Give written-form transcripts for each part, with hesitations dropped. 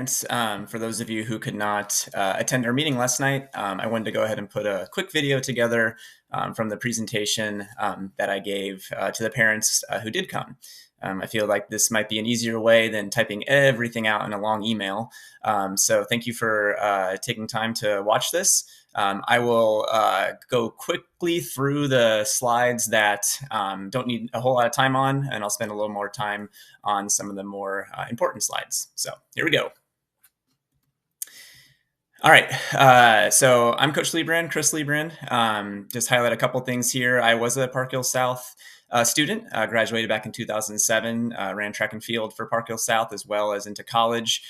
parents. For those of you who could not attend our meeting last night, I wanted to go ahead and put a quick video together from the presentation that I gave to the parents who did come. I feel like this might be an easier way than typing everything out in a long email. So thank you for taking time to watch this. I will go quickly through the slides that don't need a whole lot of time on, and I'll spend a little more time on some of the more important slides. So here we go. All right, so I'm Coach Liebrand, Chris Liebrand. Just highlight a couple things here. I was a Park Hill South student, graduated back in 2007, ran track and field for Park Hill South as well as into college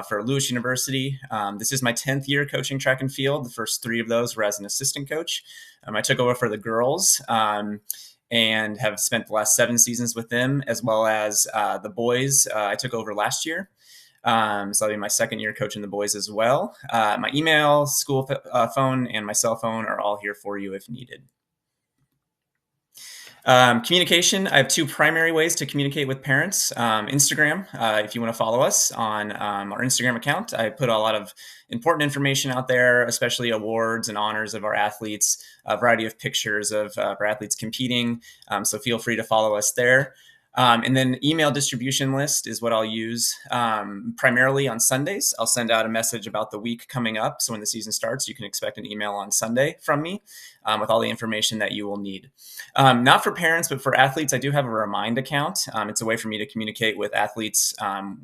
for Lewis University. This is my 10th year coaching track and field. The first 3 of those were as an assistant coach. I took over for the girls and have spent the last 7 seasons with them, as well as the boys I took over last year. So I'll be my 2nd year coaching the boys as well. My email, school phone, and my cell phone are all here for you if needed. Communication, I have 2 primary ways to communicate with parents. Instagram, if you want to follow us on our Instagram account, I put a lot of important information out there, especially awards and honors of our athletes, a variety of pictures of our athletes competing. So feel free to follow us there. And then email distribution list is what I'll use primarily on Sundays. I'll send out a message about the week coming up. So when the season starts, you can expect an email on Sunday from me with all the information that you will need. Not for parents, but for athletes, I do have a Remind account. It's a way for me to communicate with athletes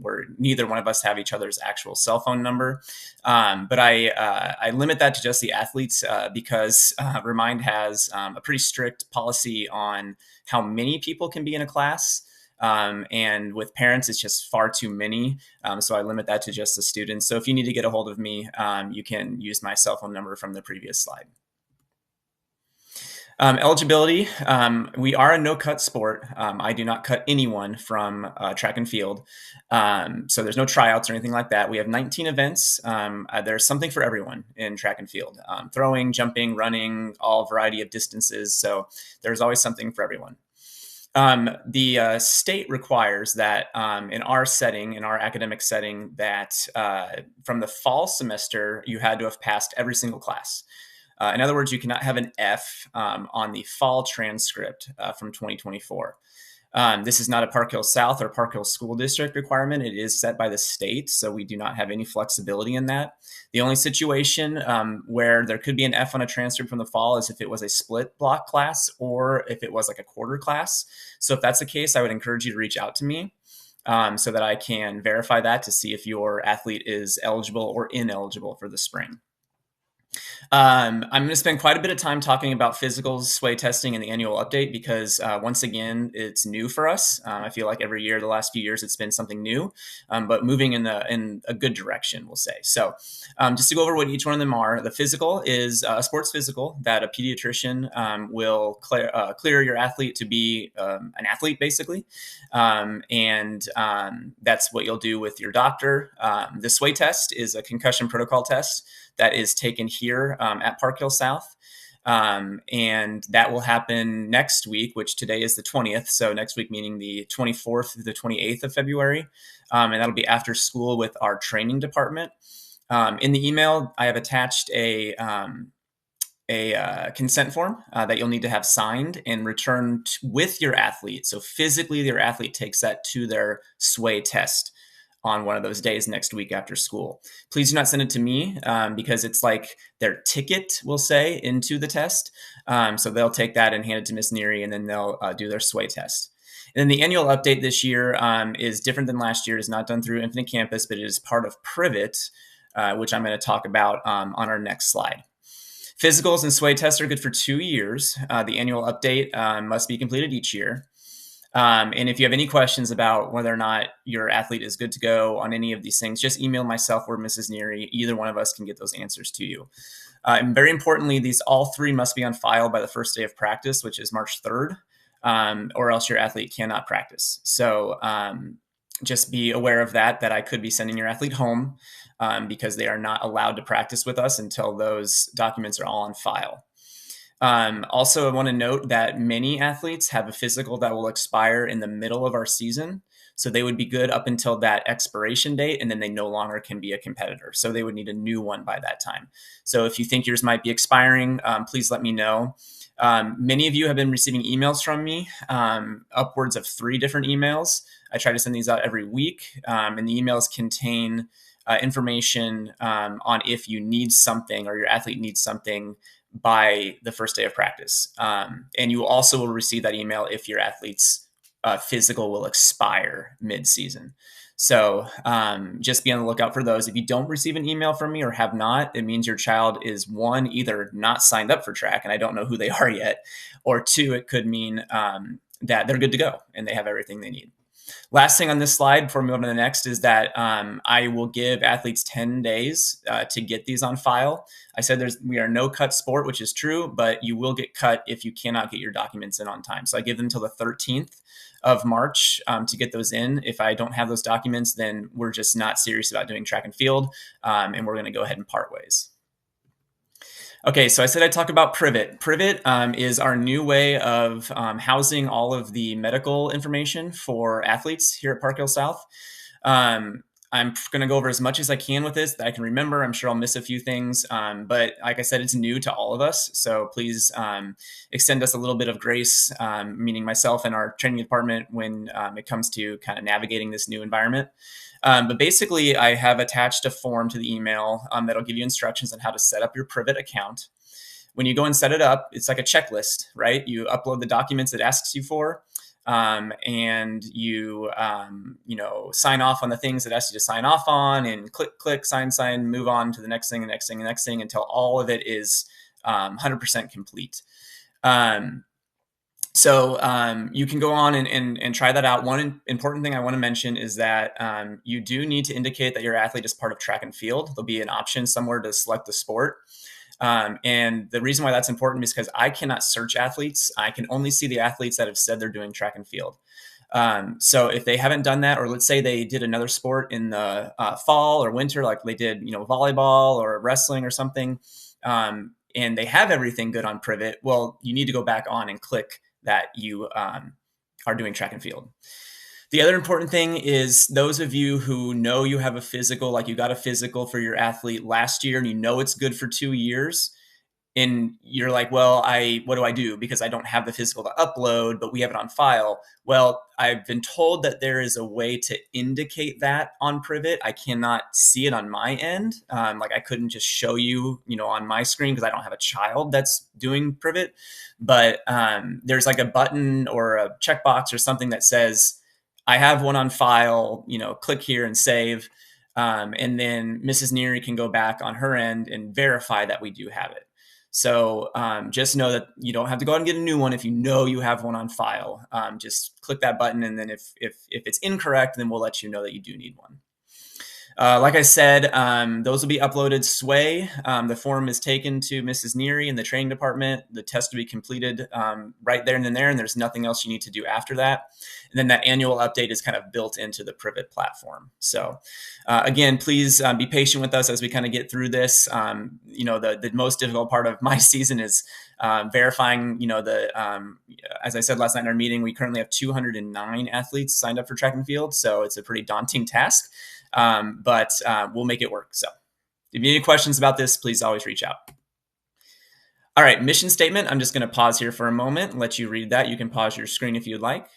where neither one of us have each other's actual cell phone number. But I limit that to just the athletes because Remind has a pretty strict policy on how many people can be in a class. And with parents, it's just far too many. So I limit that to just the students. So if you need to get a hold of me, you can use my cell phone number from the previous slide. Eligibility, we are a no-cut sport. I do not cut anyone from track and field. So there's no tryouts or anything like that. We have 19 events. There's something for everyone in track and field. Throwing, jumping, running, all variety of distances. So there's always something for everyone. The state requires that in our setting, in our academic setting, that from the fall semester, you had to have passed every single class. In other words, you cannot have an F on the fall transcript from 2024. This is not a Park Hill South or Park Hill School District requirement. It is set by the state, so we do not have any flexibility in that. The only situation where there could be an F on a transcript from the fall is if it was a split block class or if it was like a quarter class. So if that's the case, I would encourage you to reach out to me so that I can verify that to see if your athlete is eligible or ineligible for the spring. I'm going to spend quite a bit of time talking about physicals, sway testing, and the annual update because once again, it's new for us. I feel like every year, the last few years, it's been something new, but moving in a good direction, we'll say. So just to go over what each one of them are, the physical is a sports physical that a pediatrician will clear your athlete to be an athlete, basically. And that's what you'll do with your doctor. The sway test is a concussion protocol test that is taken here at Park Hill South. And that will happen next week, which today is the 20th. So next week, meaning the 24th through the 28th of February. And that'll be after school with our training department. In the email, I have attached a consent form that you'll need to have signed and returned with your athlete. So physically, your athlete takes that to their sway test on one of those days next week after school. Please do not send it to me because it's like their ticket, we'll say, into the test. So they'll take that and hand it to Miss Neary, and then they'll do their sway test. And then the annual update this year is different than last year. It's not done through Infinite Campus, but it is part of Privet, which I'm going to talk about on our next slide. Physicals and sway tests are good for 2 years. The annual update must be completed each year. And if you have any questions about whether or not your athlete is good to go on any of these things, just email myself or Mrs. Neary. Either one of us can get those answers to you. And very importantly, all 3 must be on file by the first day of practice, which is March 3rd, or else your athlete cannot practice. So just be aware of that I could be sending your athlete home because they are not allowed to practice with us until those documents are all on file. Also, I want to note that many athletes have a physical that will expire in the middle of our season. So they would be good up until that expiration date, and then they no longer can be a competitor. So they would need a new one by that time. So if you think yours might be expiring, please let me know. Many of you have been receiving emails from me, upwards of 3 different emails. I try to send these out every week, and the emails contain information on if you need something or your athlete needs something by the first day of practice. And you also will receive that email if your athlete's physical will expire mid-season. So just be on the lookout for those. If you don't receive an email from me or have not, it means your child is, one, either not signed up for track, and I don't know who they are yet, or two, it could mean that they're good to go and they have everything they need. Last thing on this slide before we move on to the next is that I will give athletes 10 days to get these on file. I said we are no cut sport, which is true, but you will get cut if you cannot get your documents in on time. So I give them until the 13th of March to get those in. If I don't have those documents, then we're just not serious about doing track and field, and we're going to go ahead and part ways. Okay, so I said I'd talk about Privet. Privet is our new way of housing all of the medical information for athletes here at Park Hill South. I'm going to go over as much as I can with this that I can remember. I'm sure I'll miss a few things, but like I said, it's new to all of us. So please extend us a little bit of grace, meaning myself and our training department, when it comes to kind of navigating this new environment. But basically, I have attached a form to the email that'll give you instructions on how to set up your Privet account. When you go and set it up, it's like a checklist, right? You upload the documents it asks you for, and you sign off on the things it asks you to sign off on, and click, sign, move on to the next thing, until all of it is 100% complete. So you can go on and try that out. One important thing I want to mention is that you do need to indicate that your athlete is part of track and field. There'll be an option somewhere to select the sport. And the reason why that's important is because I cannot search athletes. I can only see the athletes that have said they're doing track and field. So if they haven't done that, or let's say they did another sport in the fall or winter, like they did, volleyball or wrestling or something, and they have everything good on Privet, well, you need to go back on and click that you are doing track and field. The other important thing is those of you who know you have a physical, like you got a physical for your athlete last year and you know it's good for 2 years, and you're like, well, what do I do? Because I don't have the physical to upload, but we have it on file. Well, I've been told that there is a way to indicate that on Privet. I cannot see it on my end. Like I couldn't just show you, on my screen because I don't have a child that's doing Privet. But there's like a button or a checkbox or something that says, I have one on file, click here and save. And then Mrs. Neary can go back on her end and verify that we do have it. So just know that you don't have to go out and get a new one if you know you have one on file. Just click that button, and then if it's incorrect, then we'll let you know that you do need one. Like I said, those will be uploaded Sway. The form is taken to Mrs. Neary in the training department. The test will be completed right there and then there, and there's nothing else you need to do after that. And then that annual update is kind of built into the Privet platform. So again, please be patient with us as we kind of get through this. The most difficult part of my season is verifying, as I said last night in our meeting, we currently have 209 athletes signed up for track and field. So it's a pretty daunting task. But we'll make it work. So if you have any questions about this, please always reach out. All right, mission statement. I'm just going to pause here for a moment and let you read that. You can pause your screen if you'd like.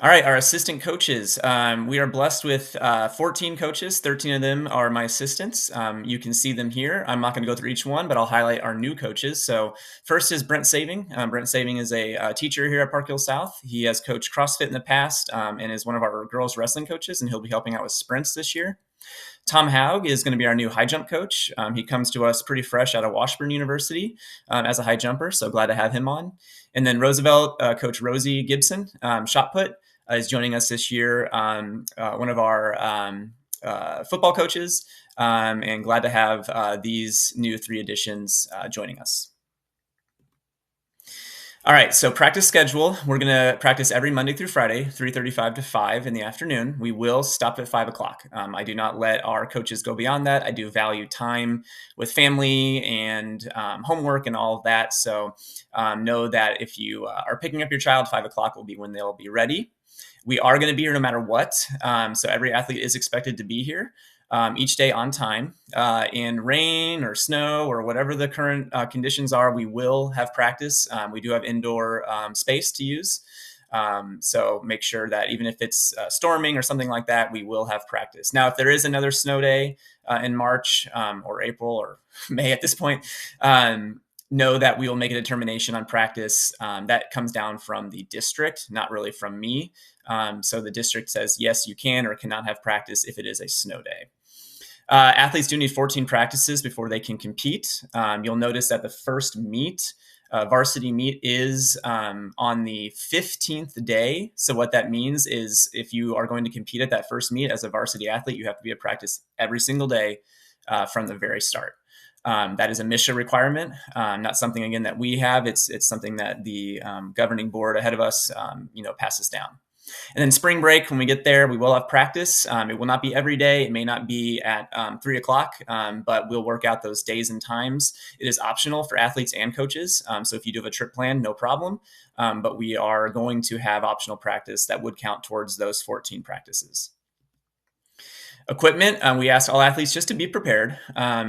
All right, our assistant coaches. We are blessed with 14 coaches. 13 of them are my assistants. You can see them here. I'm not going to go through each one, but I'll highlight our new coaches. So first is Brent Saving. Brent Saving is a teacher here at Park Hill South. He has coached CrossFit in the past and is one of our girls wrestling coaches, and he'll be helping out with sprints this year. Tom Haug is going to be our new high jump coach. He comes to us pretty fresh out of Washburn University as a high jumper, so glad to have him on. And then Roosevelt, Coach Rosie Gibson, shot put, is joining us this year, one of our football coaches, and glad to have these new 3 additions joining us. All right, so practice schedule. We're going to practice every Monday through Friday, 3:35 to 5 in the afternoon. We will stop at 5 o'clock. I do not let our coaches go beyond that. I do value time with family and homework and all of that. So know that if you are picking up your child, 5 o'clock will be when they'll be ready. We are going to be here no matter what. So every athlete is expected to be here each day on time. In rain or snow or whatever the current conditions are, we will have practice. We do have indoor space to use. So make sure that even if it's storming or something like that, we will have practice. Now, if there is another snow day in March or April or May at this point, know that we will make a determination on practice. That comes down from the district, not really from me. So the district says, yes, you can or cannot have practice if it is a snow day. Athletes do need 14 practices before they can compete. You'll notice that the first meet, varsity meet, is on the 15th day. So what that means is if you are going to compete at that first meet as a varsity athlete, you have to be at practice every single day from the very start. That is a MSHA requirement, not something, again, that we have. It's something that the governing board ahead of us passes down. And then spring break, when we get there, we will have practice. It will not be every day. It may not be at 3 o'clock, but we'll work out those days and times. It is optional for athletes and coaches. So if you do have a trip plan, no problem. But we are going to have optional practice that would count towards those 14 practices. Equipment, we ask all athletes just to be prepared.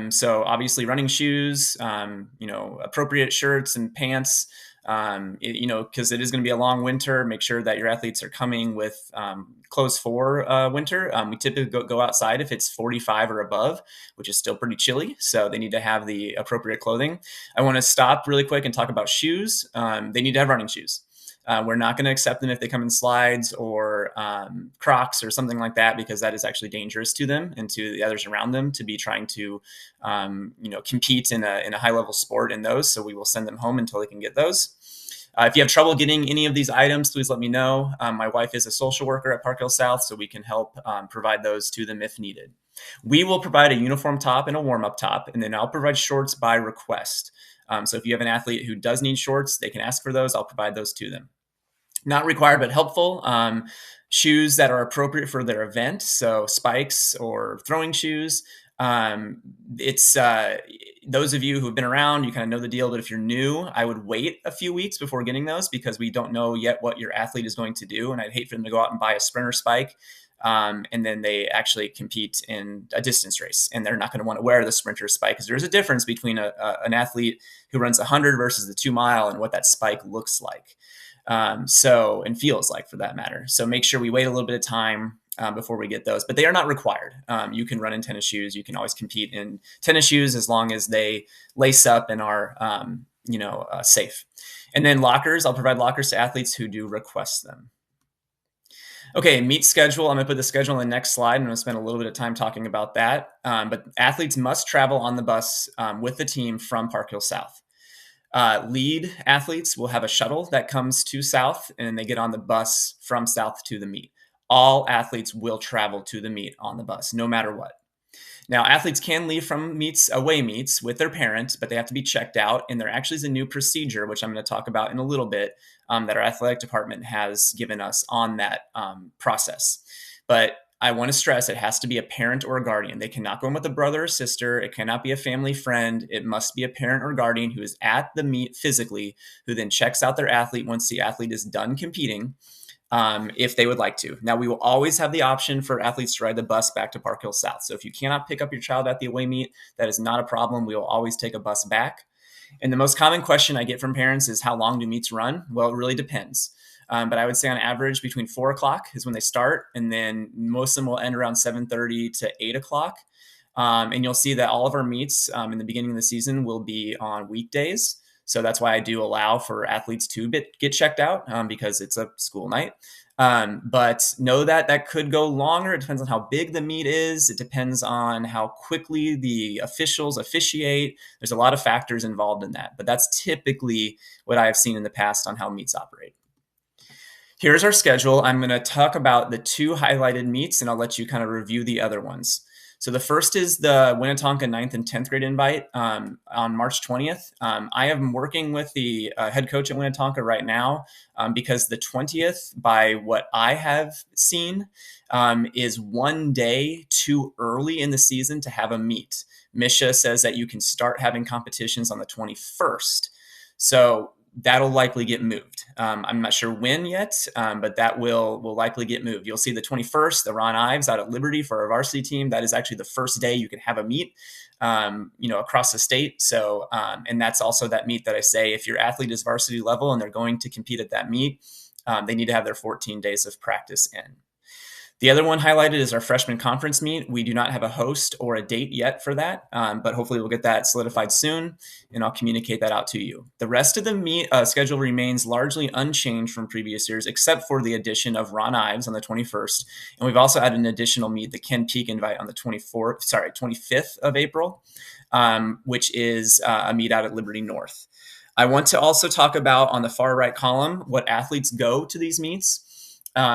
So obviously running shoes, appropriate shirts and pants, because it is going to be a long winter. Make sure that your athletes are coming with clothes for winter. We typically go outside if it's 45 or above, which is still pretty chilly. So they need to have the appropriate clothing. I want to stop really quick and talk about shoes. They need to have running shoes. We're not going to accept them if they come in slides or Crocs or something like that, because that is actually dangerous to them and to the others around them to be trying to, compete in a high level sport in those. So we will send them home until they can get those. If you have trouble getting any of these items, please let me know. My wife is a social worker at Park Hill South, so we can help provide those to them if needed. We will provide a uniform top and a warm-up top, and then I'll provide shorts by request. So if you have an athlete who does need shorts, they can ask for those. I'll provide those to them. Not required, but helpful. Shoes that are appropriate for their event. So spikes or throwing shoes. It's those of you who have been around, you kind of know the deal. But if you're new, I would wait a few weeks before getting those, because we don't know yet what your athlete is going to do. And I'd hate for them to go out and buy a sprinter spike. And then they actually compete in a distance race, and they're not going to want to wear the sprinter spike, because there's a difference between an athlete who runs 100 versus the 2 mile and what that spike looks like. And feels like, for that matter. So make sure we wait a little bit of time before we get those, but they are not required. You can run in tennis shoes. You can always compete in tennis shoes as long as they lace up and are, safe. And then lockers, I'll provide lockers to athletes who do request them. Okay, meet schedule. I'm going to put the schedule on the next slide. I'm going to spend a little bit of time talking about that. But athletes must travel on the bus with the team from Park Hill South. Lead athletes will have a shuttle that comes to South, and then they get on the bus from South to the meet. All athletes will travel to the meet on the bus, no matter what. Now, athletes can leave from away meets with their parents, but they have to be checked out. And there actually is a new procedure, which I'm going to talk about in a little bit, that our athletic department has given us on that process. But I want to stress, it has to be a parent or a guardian. They cannot go in with a brother or sister. It cannot be a family friend. It must be a parent or guardian who is at the meet physically, who then checks out their athlete once the athlete is done competing, if they would like to. Now, we will always have the option for athletes to ride the bus back to Park Hill South. So if you cannot pick up your child at the away meet, that is not a problem. We will always take a bus back. And the most common question I get from parents is, how long do meets run? Well, it really depends. But I would say on average between 4 o'clock is when they start. And then most of them will end around 7:30 to 8 o'clock. And you'll see that all of our meets in the beginning of the season will be on weekdays. So that's why I do allow for athletes to get checked out, because it's a school night. But know that that could go longer. It depends on how big the meet is. It depends on how quickly the officials officiate. There's a lot of factors involved in that. But that's typically what I have seen in the past on how meets operate. Here's our schedule. I'm going to talk about the 2 highlighted meets, and I'll let you kind of review the other ones. So the first is the Winnetonka 9th and 10th grade invite on March 20th. I am working with the head coach at Winnetonka right now because the 20th, by what I have seen, is one day too early in the season to have a meet. Misha says that you can start having competitions on the 21st. So that'll likely get moved. I'm not sure when yet, but that will likely get moved. You'll see the 21st, the Ron Ives out at Liberty for our varsity team. That is actually the first day you can have a meet, across the state. So, and that's also that meet that I say, if your athlete is varsity level and they're going to compete at that meet, they need to have their 14 days of practice in. The other one highlighted is our freshman conference meet. We do not have a host or a date yet for that, but hopefully we'll get that solidified soon, and I'll communicate that out to you. The rest of the meet schedule remains largely unchanged from previous years, except for the addition of Ron Ives on the 21st. And we've also added an additional meet, the Ken Peak invite on the 25th of April, which is a meet out at Liberty North. I want to also talk about, on the far right column, what athletes go to these meets.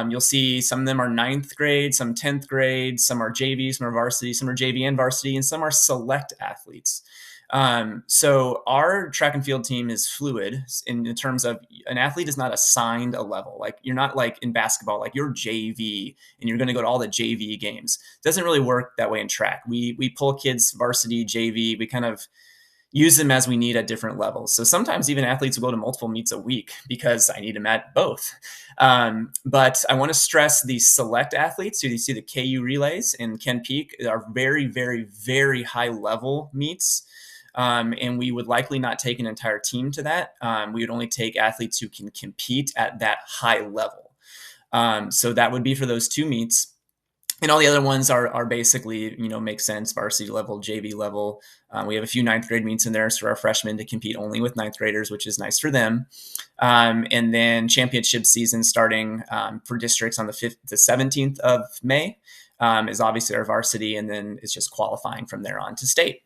You'll see some of them are 9th grade, some 10th grade, some are JV, some are varsity, some are JV and varsity, and some are select athletes. So our track and field team is fluid in terms of an athlete is not assigned a level. Like, you're not like in basketball, like you're JV and you're going to go to all the JV games. It doesn't really work that way in track. We pull kids varsity, JV. We kind of use them as we need at different levels. So sometimes even athletes will go to multiple meets a week because I need them at both. But I want to stress these select athletes. So you see the KU relays and Ken Peak are very, very, very high level meets. And we would likely not take an entire team to that. We would only take athletes who can compete at that high level. So that would be for those two meets. And all the other ones are basically, make sense, varsity level, JV level. We have a few 9th grade meets in there for our freshmen to compete only with 9th graders, which is nice for them. And then championship season starting for districts on the 17th of May is obviously our varsity, and then it's just qualifying from there on to state.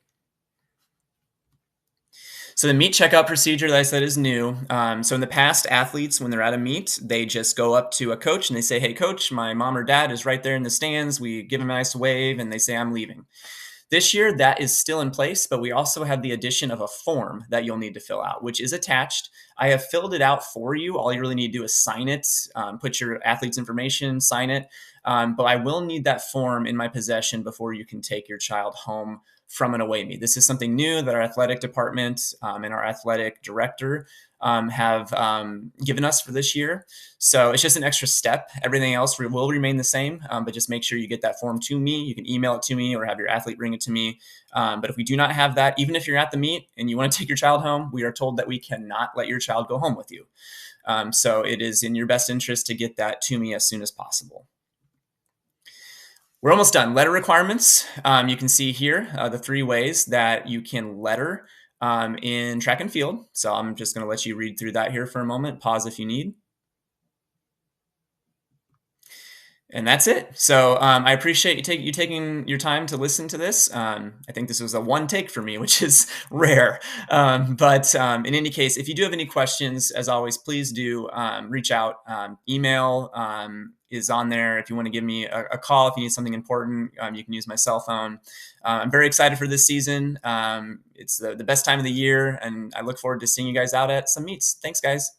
So the meet checkout procedure that I said is new. So in the past, athletes, when they're at a meet, they just go up to a coach and they say, "Hey, coach, my mom or dad is right there in the stands." We give them a nice wave and they say, "I'm leaving." This year, that is still in place, but we also have the addition of a form that you'll need to fill out, which is attached. I have filled it out for you. All you really need to do is sign it, put your athlete's information, sign it. But I will need that form in my possession before you can take your child home from an away meet. This is something new that our athletic department and our athletic director have given us for this year. So it's just an extra step. Everything else will remain the same, but just make sure you get that form to me. You can email it to me or have your athlete bring it to me. But if we do not have that, even if you're at the meet and you want to take your child home, we are told that we cannot let your child go home with you. So it is in your best interest to get that to me as soon as possible. We're almost done. Letter requirements. You can see here the 3 ways that you can letter in track and field. So I'm just going to let you read through that here for a moment. Pause if you need. And that's it. So I appreciate you taking your time to listen to this. I think this was a one take for me, which is rare. But in any case, if you do have any questions, as always, please do reach out. Email is on there. If you want to give me a call, if you need something important, you can use my cell phone. I'm very excited for this season. It's the best time of the year, and I look forward to seeing you guys out at some meets. Thanks, guys.